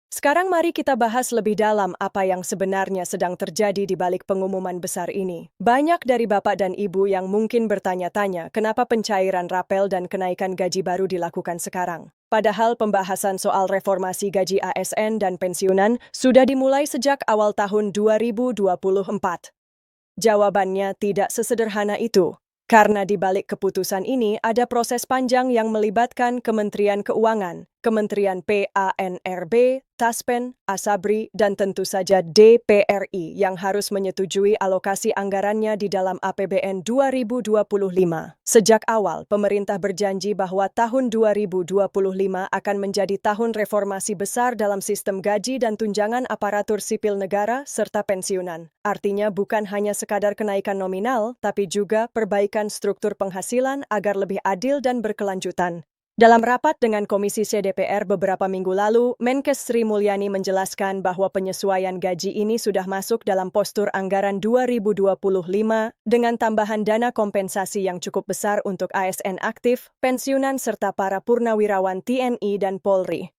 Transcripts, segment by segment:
Sekarang mari kita bahas lebih dalam apa yang sebenarnya sedang terjadi di balik pengumuman besar ini. Banyak dari bapak dan ibu yang mungkin bertanya-tanya kenapa pencairan rapel dan kenaikan gaji baru dilakukan sekarang. Padahal pembahasan soal reformasi gaji ASN dan pensiunan sudah dimulai sejak awal tahun 2024. Jawabannya tidak sesederhana itu. Karena di balik keputusan ini ada proses panjang yang melibatkan Kementerian Keuangan, Kementerian PANRB, Taspen, Asabri, dan tentu saja DPRI yang harus menyetujui alokasi anggarannya di dalam APBN 2025. Sejak awal, pemerintah berjanji bahwa tahun 2025 akan menjadi tahun reformasi besar dalam sistem gaji dan tunjangan aparatur sipil negara serta pensiunan. Artinya bukan hanya sekadar kenaikan nominal, tapi juga perbaikan struktur penghasilan agar lebih adil dan berkelanjutan. Dalam rapat dengan Komisi CDPR beberapa minggu lalu, Menkes Sri Mulyani menjelaskan bahwa penyesuaian gaji ini sudah masuk dalam postur anggaran 2025 dengan tambahan dana kompensasi yang cukup besar untuk ASN aktif, pensiunan serta para purnawirawan TNI dan Polri.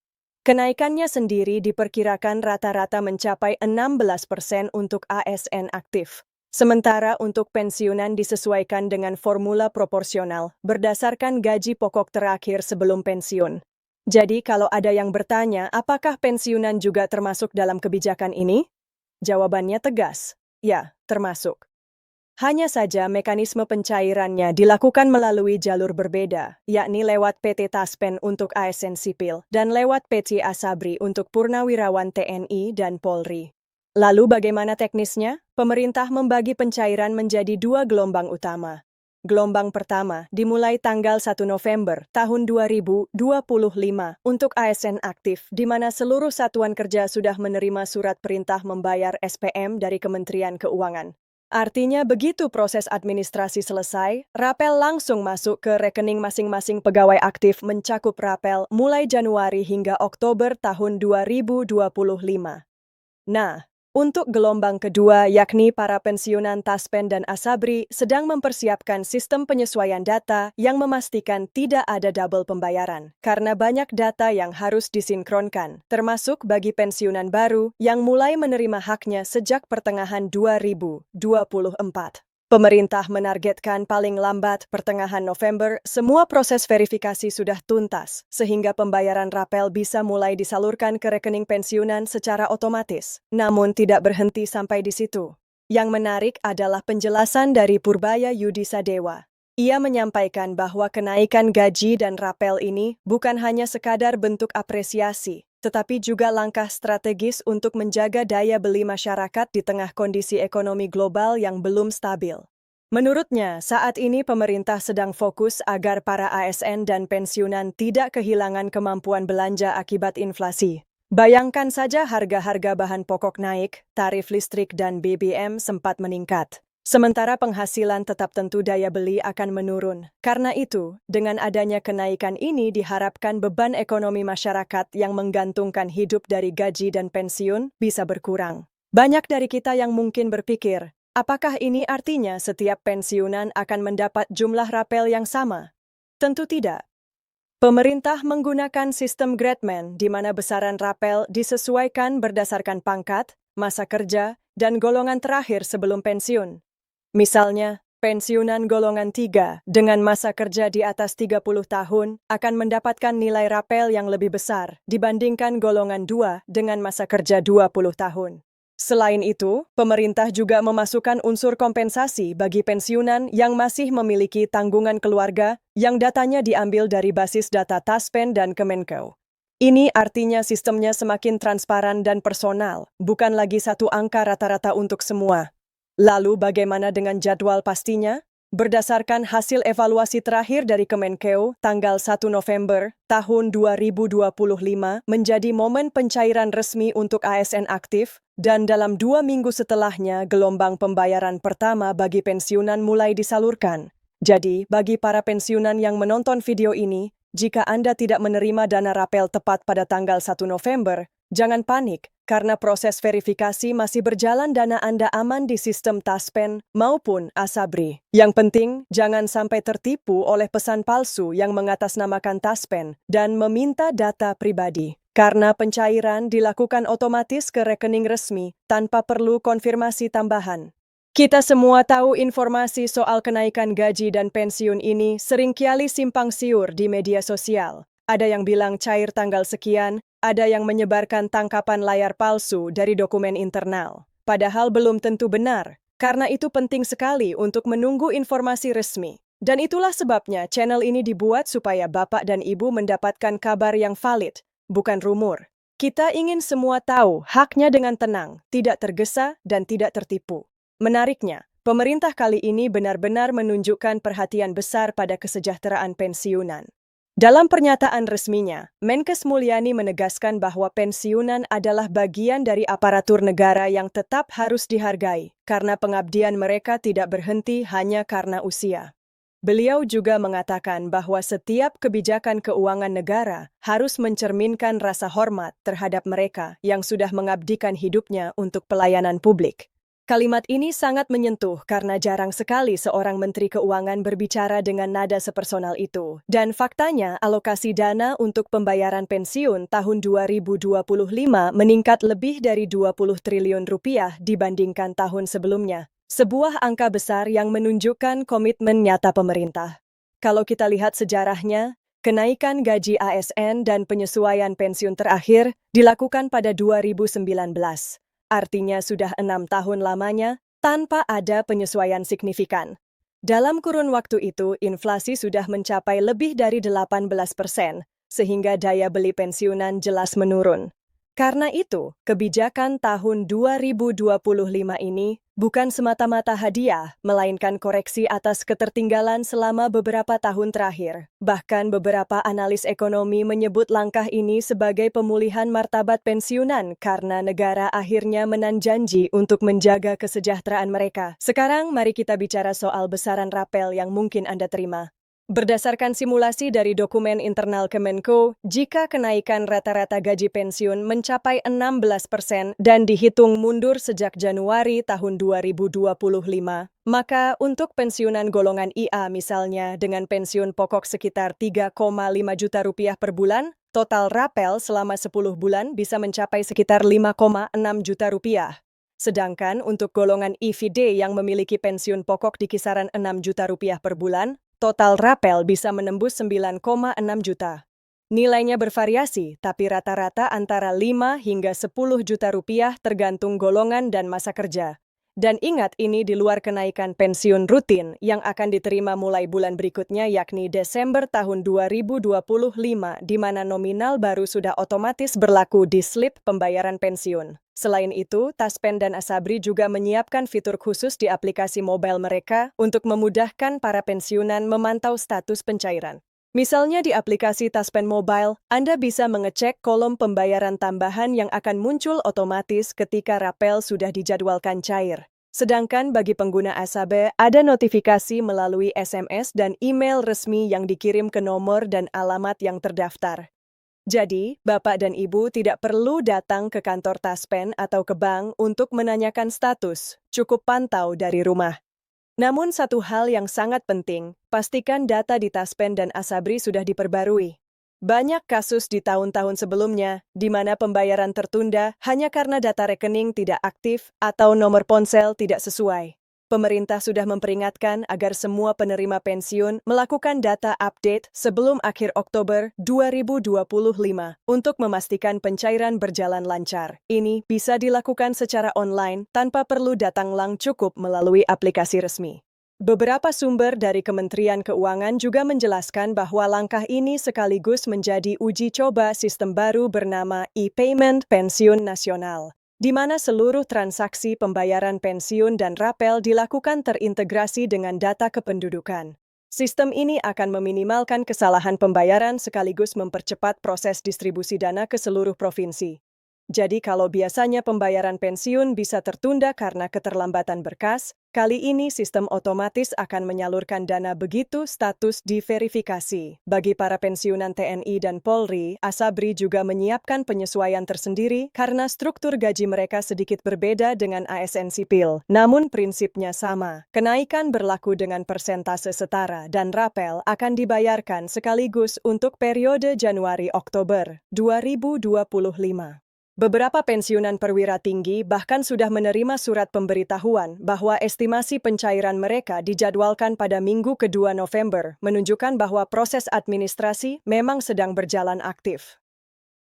Kenaikannya sendiri diperkirakan rata-rata mencapai 16% untuk ASN aktif. Sementara untuk pensiunan disesuaikan dengan formula proporsional berdasarkan gaji pokok terakhir sebelum pensiun. Jadi kalau ada yang bertanya apakah pensiunan juga termasuk dalam kebijakan ini? Jawabannya tegas, ya, termasuk. Hanya saja mekanisme pencairannya dilakukan melalui jalur berbeda, yakni lewat PT Taspen untuk ASN sipil dan lewat PT Asabri untuk purnawirawan TNI dan Polri. Lalu bagaimana teknisnya? Pemerintah membagi pencairan menjadi 2 gelombang utama. Gelombang pertama dimulai tanggal 1 November tahun 2025 untuk ASN aktif, di mana seluruh satuan kerja sudah menerima surat perintah membayar SPM dari Kementerian Keuangan. Artinya begitu proses administrasi selesai, rapel langsung masuk ke rekening masing-masing pegawai aktif mencakup rapel mulai Januari hingga Oktober tahun 2025. Nah, untuk gelombang kedua yakni para pensiunan Taspen dan Asabri sedang mempersiapkan sistem penyesuaian data yang memastikan tidak ada double pembayaran karena banyak data yang harus disinkronkan, termasuk bagi pensiunan baru yang mulai menerima haknya sejak pertengahan 2024. Pemerintah menargetkan paling lambat pertengahan November semua proses verifikasi sudah tuntas, sehingga pembayaran rapel bisa mulai disalurkan ke rekening pensiunan secara otomatis. Namun tidak berhenti sampai di situ. Yang menarik adalah penjelasan dari Purbaya Yudisadewa. Ia menyampaikan bahwa kenaikan gaji dan rapel ini bukan hanya sekadar bentuk apresiasi, tetapi juga langkah strategis untuk menjaga daya beli masyarakat di tengah kondisi ekonomi global yang belum stabil. Menurutnya, saat ini pemerintah sedang fokus agar para ASN dan pensiunan tidak kehilangan kemampuan belanja akibat inflasi. Bayangkan saja harga-harga bahan pokok naik, tarif listrik dan BBM sempat meningkat. Sementara penghasilan tetap tentu daya beli akan menurun. Karena itu, dengan adanya kenaikan ini diharapkan beban ekonomi masyarakat yang menggantungkan hidup dari gaji dan pensiun bisa berkurang. Banyak dari kita yang mungkin berpikir, apakah ini artinya setiap pensiunan akan mendapat jumlah rapel yang sama? Tentu tidak. Pemerintah menggunakan sistem Gradman di mana besaran rapel disesuaikan berdasarkan pangkat, masa kerja, dan golongan terakhir sebelum pensiun. Misalnya, pensiunan golongan 3 dengan masa kerja di atas 30 tahun akan mendapatkan nilai rapel yang lebih besar dibandingkan golongan 2 dengan masa kerja 20 tahun. Selain itu, pemerintah juga memasukkan unsur kompensasi bagi pensiunan yang masih memiliki tanggungan keluarga yang datanya diambil dari basis data Taspen dan Kemenkeu. Ini artinya sistemnya semakin transparan dan personal, bukan lagi satu angka rata-rata untuk semua. Lalu bagaimana dengan jadwal pastinya? Berdasarkan hasil evaluasi terakhir dari Kemenkeu, tanggal 1 November tahun 2025 menjadi momen pencairan resmi untuk ASN aktif, dan dalam 2 minggu setelahnya gelombang pembayaran pertama bagi pensiunan mulai disalurkan. Jadi, bagi para pensiunan yang menonton video ini, jika Anda tidak menerima dana rapel tepat pada tanggal 1 November, jangan panik, karena proses verifikasi masih berjalan. Dana Anda aman di sistem Taspen maupun Asabri. Yang penting, jangan sampai tertipu oleh pesan palsu yang mengatasnamakan Taspen dan meminta data pribadi. karena pencairan dilakukan otomatis ke rekening resmi tanpa perlu konfirmasi tambahan. Kita semua tahu informasi soal kenaikan gaji dan pensiun ini seringkali simpang siur di media sosial. Ada yang bilang cair tanggal sekian, ada yang menyebarkan tangkapan layar palsu dari dokumen internal. Padahal belum tentu benar, karena itu penting sekali untuk menunggu informasi resmi. Dan itulah sebabnya channel ini dibuat supaya Bapak dan Ibu mendapatkan kabar yang valid, bukan rumor. Kita ingin semua tahu haknya dengan tenang, tidak tergesa dan tidak tertipu. Menariknya, pemerintah kali ini benar-benar menunjukkan perhatian besar pada kesejahteraan pensiunan. Dalam pernyataan resminya, Menkes Mulyani menegaskan bahwa pensiunan adalah bagian dari aparatur negara yang tetap harus dihargai, karena pengabdian mereka tidak berhenti hanya karena usia. Beliau juga mengatakan bahwa setiap kebijakan keuangan negara harus mencerminkan rasa hormat terhadap mereka yang sudah mengabdikan hidupnya untuk pelayanan publik. Kalimat ini sangat menyentuh karena jarang sekali seorang menteri keuangan berbicara dengan nada sepersonal itu. Dan faktanya, alokasi dana untuk pembayaran pensiun tahun 2025 meningkat lebih dari 20 triliun rupiah dibandingkan tahun sebelumnya. Sebuah angka besar yang menunjukkan komitmen nyata pemerintah. Kalau kita lihat sejarahnya, kenaikan gaji ASN dan penyesuaian pensiun terakhir dilakukan pada 2019. Artinya sudah 6 tahun lamanya tanpa ada penyesuaian signifikan. Dalam kurun waktu itu, inflasi sudah mencapai lebih dari 18%, sehingga daya beli pensiunan jelas menurun. Karena itu, kebijakan tahun 2025 ini bukan semata-mata hadiah, melainkan koreksi atas ketertinggalan selama beberapa tahun terakhir. Bahkan beberapa analis ekonomi menyebut langkah ini sebagai pemulihan martabat pensiunan karena negara akhirnya menanjanji untuk menjaga kesejahteraan mereka. Sekarang mari kita bicara soal besaran rapel yang mungkin Anda terima. Berdasarkan simulasi dari dokumen internal Kemenko, jika kenaikan rata-rata gaji pensiun mencapai 16% dan dihitung mundur sejak Januari tahun 2025, maka untuk pensiunan golongan IA misalnya dengan pensiun pokok sekitar 3,5 juta rupiah per bulan, total rapel selama 10 bulan bisa mencapai sekitar 5,6 juta rupiah. Sedangkan untuk golongan IVD yang memiliki pensiun pokok di kisaran 6 juta rupiah per bulan, total rapel bisa menembus 9,6 juta. Nilainya bervariasi, tapi rata-rata antara 5 hingga 10 juta rupiah tergantung golongan dan masa kerja. Dan ingat, ini di luar kenaikan pensiun rutin yang akan diterima mulai bulan berikutnya yakni Desember tahun 2025, di mana nominal baru sudah otomatis berlaku di slip pembayaran pensiun. Selain itu, Taspen dan Asabri juga menyiapkan fitur khusus di aplikasi mobile mereka untuk memudahkan para pensiunan memantau status pencairan. Misalnya di aplikasi Taspen Mobile, Anda bisa mengecek kolom pembayaran tambahan yang akan muncul otomatis ketika rapel sudah dijadwalkan cair. Sedangkan bagi pengguna Asabe, ada notifikasi melalui SMS dan email resmi yang dikirim ke nomor dan alamat yang terdaftar. Jadi, Bapak dan Ibu tidak perlu datang ke kantor Taspen atau ke bank untuk menanyakan status, cukup pantau dari rumah. Namun satu hal yang sangat penting, pastikan data di Taspen dan Asabri sudah diperbarui. Banyak kasus di tahun-tahun sebelumnya, di mana pembayaran tertunda hanya karena data rekening tidak aktif atau nomor ponsel tidak sesuai. Pemerintah sudah memperingatkan agar semua penerima pensiun melakukan data update sebelum akhir Oktober 2025 untuk memastikan pencairan berjalan lancar. Ini bisa dilakukan secara online tanpa perlu datang cukup melalui aplikasi resmi. Beberapa sumber dari Kementerian Keuangan juga menjelaskan bahwa langkah ini sekaligus menjadi uji coba sistem baru bernama e-payment pensiun nasional, di mana seluruh transaksi pembayaran pensiun dan rapel dilakukan terintegrasi dengan data kependudukan. Sistem ini akan meminimalkan kesalahan pembayaran sekaligus mempercepat proses distribusi dana ke seluruh provinsi. Jadi kalau biasanya pembayaran pensiun bisa tertunda karena keterlambatan berkas, kali ini sistem otomatis akan menyalurkan dana begitu status diverifikasi. Bagi para pensiunan TNI dan Polri, Asabri juga menyiapkan penyesuaian tersendiri karena struktur gaji mereka sedikit berbeda dengan ASN sipil. Namun prinsipnya sama. Kenaikan berlaku dengan persentase setara dan rapel akan dibayarkan sekaligus untuk periode Januari-Oktober 2025. Beberapa pensiunan perwira tinggi bahkan sudah menerima surat pemberitahuan bahwa estimasi pencairan mereka dijadwalkan pada Minggu kedua November, menunjukkan bahwa proses administrasi memang sedang berjalan aktif.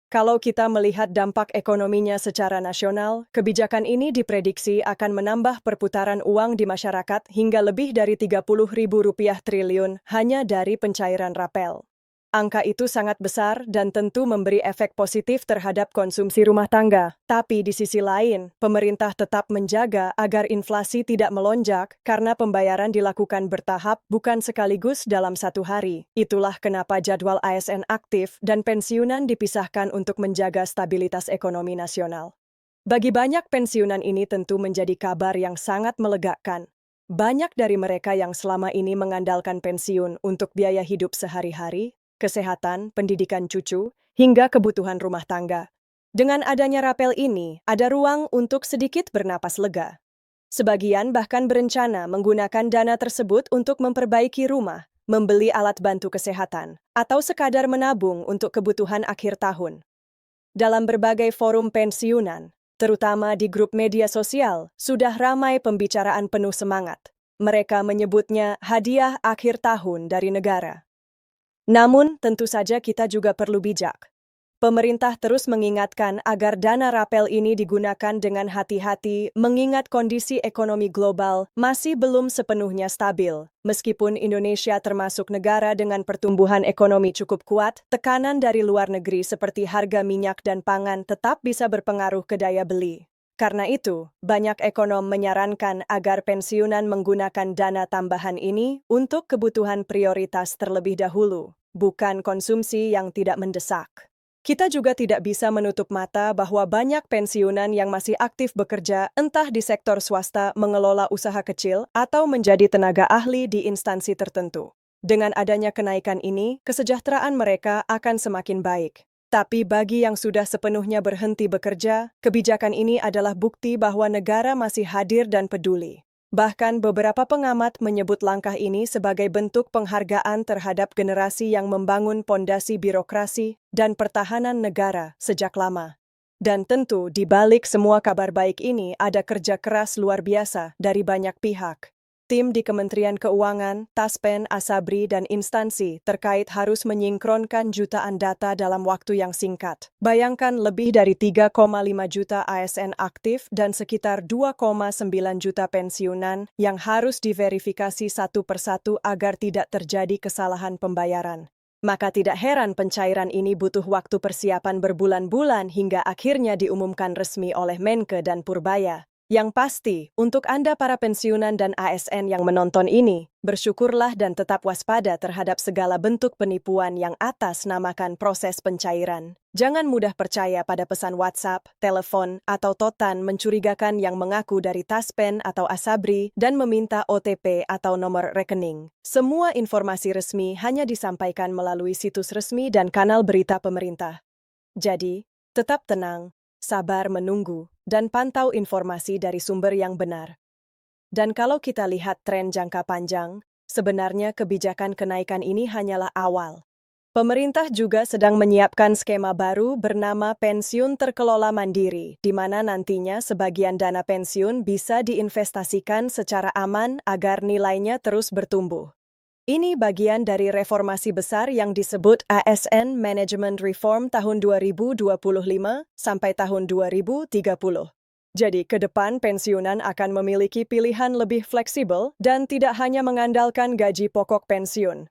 Kalau kita melihat dampak ekonominya secara nasional, kebijakan ini diprediksi akan menambah perputaran uang di masyarakat hingga lebih dari Rp30.000 triliun hanya dari pencairan rapel. Angka itu sangat besar dan tentu memberi efek positif terhadap konsumsi rumah tangga. Tapi di sisi lain, pemerintah tetap menjaga agar inflasi tidak melonjak karena pembayaran dilakukan bertahap bukan sekaligus dalam satu hari. Itulah kenapa jadwal ASN aktif dan pensiunan dipisahkan untuk menjaga stabilitas ekonomi nasional. Bagi banyak pensiunan ini tentu menjadi kabar yang sangat melegakan. Banyak dari mereka yang selama ini mengandalkan pensiun untuk biaya hidup sehari-hari, kesehatan, pendidikan cucu, hingga kebutuhan rumah tangga. Dengan adanya rapel ini, ada ruang untuk sedikit bernapas lega. Sebagian bahkan berencana menggunakan dana tersebut untuk memperbaiki rumah, membeli alat bantu kesehatan, atau sekadar menabung untuk kebutuhan akhir tahun. Dalam berbagai forum pensiunan, terutama di grup media sosial, sudah ramai pembicaraan penuh semangat. Mereka menyebutnya hadiah akhir tahun dari negara. Namun, tentu saja kita juga perlu bijak. Pemerintah terus mengingatkan agar dana rapel ini digunakan dengan hati-hati mengingat kondisi ekonomi global masih belum sepenuhnya stabil. Meskipun Indonesia termasuk negara dengan pertumbuhan ekonomi cukup kuat, tekanan dari luar negeri seperti harga minyak dan pangan tetap bisa berpengaruh ke daya beli. Karena itu, banyak ekonom menyarankan agar pensiunan menggunakan dana tambahan ini untuk kebutuhan prioritas terlebih dahulu, bukan konsumsi yang tidak mendesak. Kita juga tidak bisa menutup mata bahwa banyak pensiunan yang masih aktif bekerja, entah di sektor swasta mengelola usaha kecil atau menjadi tenaga ahli di instansi tertentu. Dengan adanya kenaikan ini, kesejahteraan mereka akan semakin baik. Tapi bagi yang sudah sepenuhnya berhenti bekerja, kebijakan ini adalah bukti bahwa negara masih hadir dan peduli. Bahkan beberapa pengamat menyebut langkah ini sebagai bentuk penghargaan terhadap generasi yang membangun pondasi birokrasi dan pertahanan negara sejak lama. Dan tentu di balik semua kabar baik ini ada kerja keras luar biasa dari banyak pihak. Tim di Kementerian Keuangan, Taspen, Asabri, dan instansi terkait harus menyinkronkan jutaan data dalam waktu yang singkat. Bayangkan lebih dari 3,5 juta ASN aktif dan sekitar 2,9 juta pensiunan yang harus diverifikasi satu persatu agar tidak terjadi kesalahan pembayaran. Maka tidak heran pencairan ini butuh waktu persiapan berbulan-bulan hingga akhirnya diumumkan resmi oleh Menke dan Purbaya. Yang pasti, untuk Anda para pensiunan dan ASN yang menonton ini, bersyukurlah dan tetap waspada terhadap segala bentuk penipuan yang atas namakan proses pencairan. Jangan mudah percaya pada pesan WhatsApp, telepon, atau totan mencurigakan yang mengaku dari Taspen atau Asabri dan meminta OTP atau nomor rekening. Semua informasi resmi hanya disampaikan melalui situs resmi dan kanal berita pemerintah. Jadi, tetap tenang, sabar menunggu, dan pantau informasi dari sumber yang benar. Dan kalau kita lihat tren jangka panjang, sebenarnya kebijakan kenaikan ini hanyalah awal. Pemerintah juga sedang menyiapkan skema baru bernama pensiun terkelola mandiri, di mana nantinya sebagian dana pensiun bisa diinvestasikan secara aman agar nilainya terus bertumbuh. Ini bagian dari reformasi besar yang disebut ASN Management Reform tahun 2025 sampai tahun 2030. Jadi, ke depan pensiunan akan memiliki pilihan lebih fleksibel dan tidak hanya mengandalkan gaji pokok pensiun.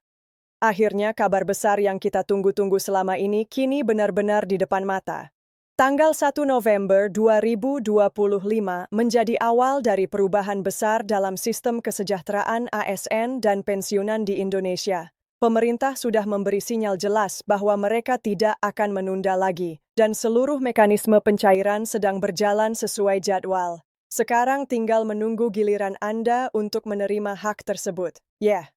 Akhirnya, kabar besar yang kita tunggu-tunggu selama ini kini benar-benar di depan mata. Tanggal 1 November 2025 menjadi awal dari perubahan besar dalam sistem kesejahteraan ASN dan pensiunan di Indonesia. Pemerintah sudah memberi sinyal jelas bahwa mereka tidak akan menunda lagi, dan seluruh mekanisme pencairan sedang berjalan sesuai jadwal. Sekarang tinggal menunggu giliran Anda untuk menerima hak tersebut. Ya.